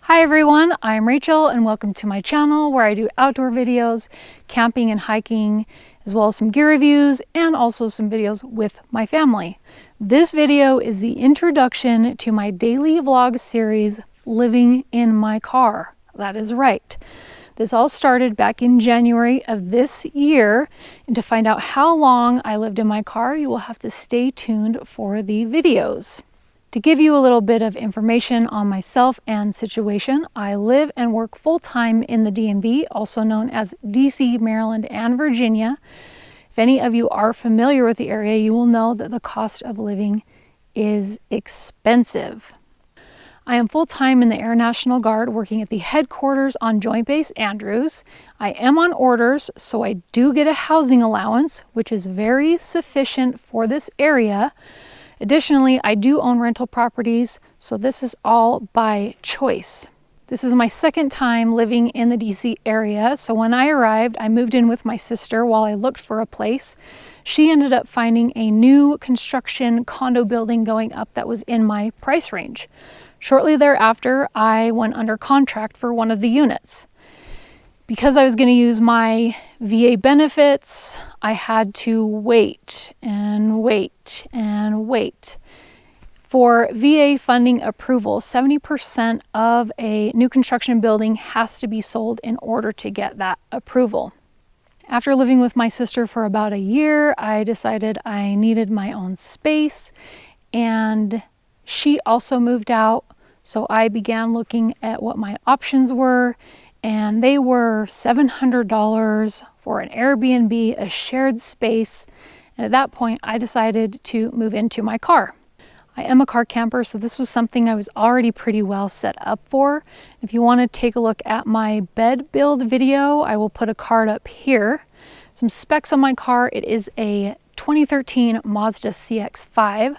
Hi everyone, I'm Rachel and welcome to my channel where I do outdoor videos, camping and hiking, as well as some gear reviews and also some videos with my family. This video is the introduction to my daily vlog series, Living in My Car. That is right. This all started back in January of this year, and to find out how long I lived in my car, you will have to stay tuned for the videos. To give you a little bit of information on myself and situation, I live and work full-time in the DMV, also known as DC, Maryland, and Virginia. If any of you are familiar with the area, you will know that the cost of living is expensive. I am full-time in the Air National Guard, working at the headquarters on Joint Base Andrews. I am on orders, so I do get a housing allowance, which is very sufficient for this area. Additionally, I do own rental properties, so this is all by choice. This is my second time living in the DC area, so when I arrived, I moved in with my sister while I looked for a place. She ended up finding a new construction condo building going up that was in my price range. Shortly thereafter, I went under contract for one of the units. Because I was going to use my VA benefits, I had to wait and wait and wait. For VA funding approval, 70% of a new construction building has to be sold in order to get that approval. After living with my sister for about a year, I decided I needed my own space, and she also moved out, so I began looking at what my options were. And they were $700 for an Airbnb, a shared space. And at that point, I decided to move into my car. I am a car camper, so this was something I was already pretty well set up for. If you want to take a look at my bed build video, I will put a card up here. Some specs on my car: it is a 2013 Mazda CX-5.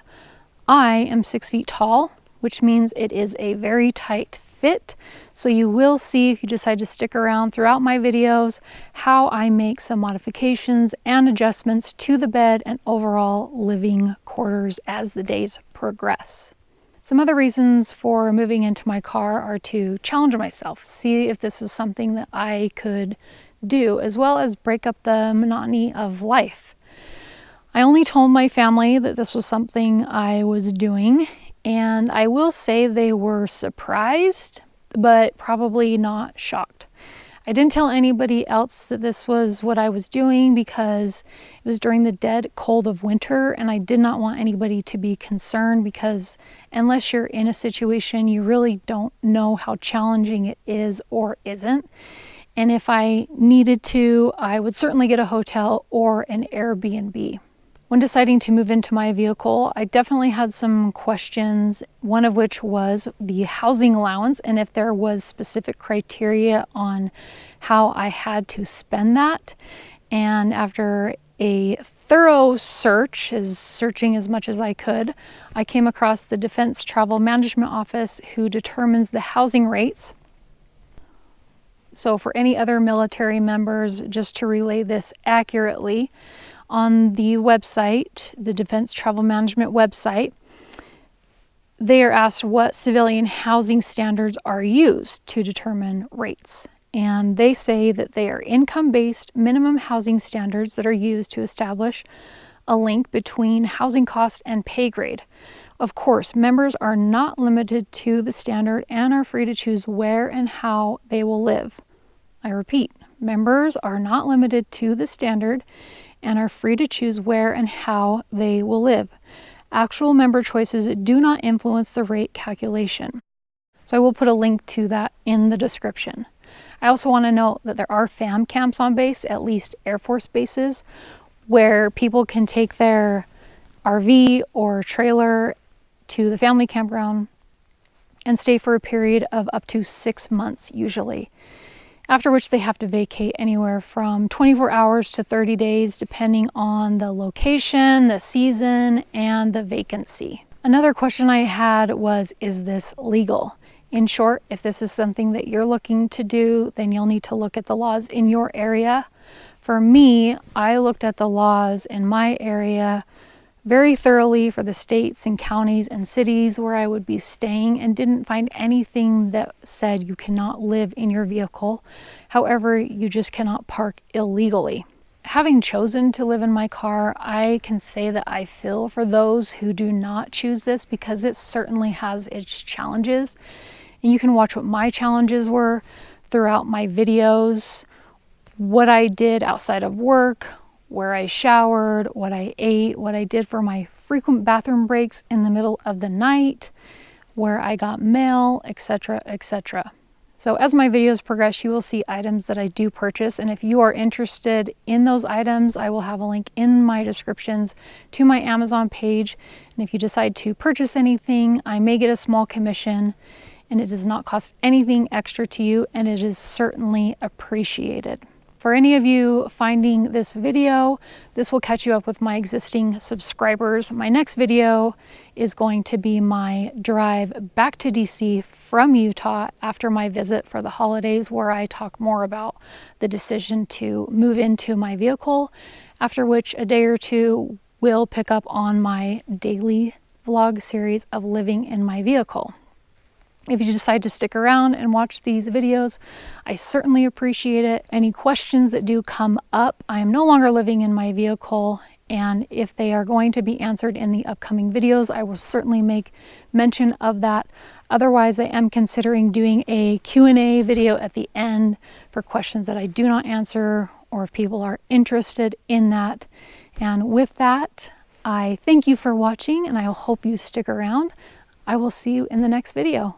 I am 6 feet tall, which means it is a very tight fit. So you will see, if you decide to stick around throughout my videos, how I make some modifications and adjustments to the bed and overall living quarters as the days progress. Some other reasons for moving into my car are to challenge myself, see if this was something that I could do, as well as break up the monotony of life. I only told my family that this was something I was doing, and I will say they were surprised, but probably not shocked. I didn't tell anybody else that this was what I was doing because it was during the dead cold of winter, and I did not want anybody to be concerned, because unless you're in a situation, you really don't know how challenging it is or isn't. And if I needed to, I would certainly get a hotel or an Airbnb. When deciding to move into my vehicle, I definitely had some questions, one of which was the housing allowance and if there was specific criteria on how I had to spend that. And after a thorough search, searching as much as I could, I came across the Defense Travel Management Office, who determines the housing rates. So for any other military members, just to relay this accurately, on the website, the Defense Travel Management website, they are asked what civilian housing standards are used to determine rates. And they say that they are income-based minimum housing standards that are used to establish a link between housing cost and pay grade. Of course, members are not limited to the standard and are free to choose where and how they will live. I repeat, members are not limited to the standard and are free to choose where and how they will live. Actual member choices do not influence the rate calculation. So I will put a link to that in the description. I also want to note that there are fam camps on base, at least Air Force bases, where people can take their RV or trailer to the family campground and stay for a period of up to 6 months usually, after which they have to vacate anywhere from 24 hours to 30 days, depending on the location, the season, and the vacancy. Another question I had was, is this legal? In short, if this is something that you're looking to do, then you'll need to look at the laws in your area. For me, I looked at the laws in my area very thoroughly for the states and counties and cities where I would be staying and didn't find anything that said you cannot live in your vehicle. However, you just cannot park illegally. Having chosen to live in my car, I can say that I feel for those who do not choose this, because it certainly has its challenges. And you can watch what my challenges were throughout my videos, what I did outside of work, where I showered, what I ate, what I did for my frequent bathroom breaks in the middle of the night, where I got mail, etc., etc. So as my videos progress, you will see items that I do purchase, and if you are interested in those items, I will have a link in my descriptions to my Amazon page. And if you decide to purchase anything, I may get a small commission, and it does not cost anything extra to you, and it is certainly appreciated. For any of you finding this video, this will catch you up with my existing subscribers. My next video is going to be my drive back to DC from Utah after my visit for the holidays, where I talk more about the decision to move into my vehicle, after which a day or two will pick up on my daily vlog series of living in my vehicle. If you decide to stick around and watch these videos, I certainly appreciate it. Any questions that do come up, I am no longer living in my vehicle, and if they are going to be answered in the upcoming videos, I will certainly make mention of that. Otherwise, I am considering doing a Q&A video at the end for questions that I do not answer, or if people are interested in that. And with that, I thank you for watching, and I hope you stick around. I will see you in the next video.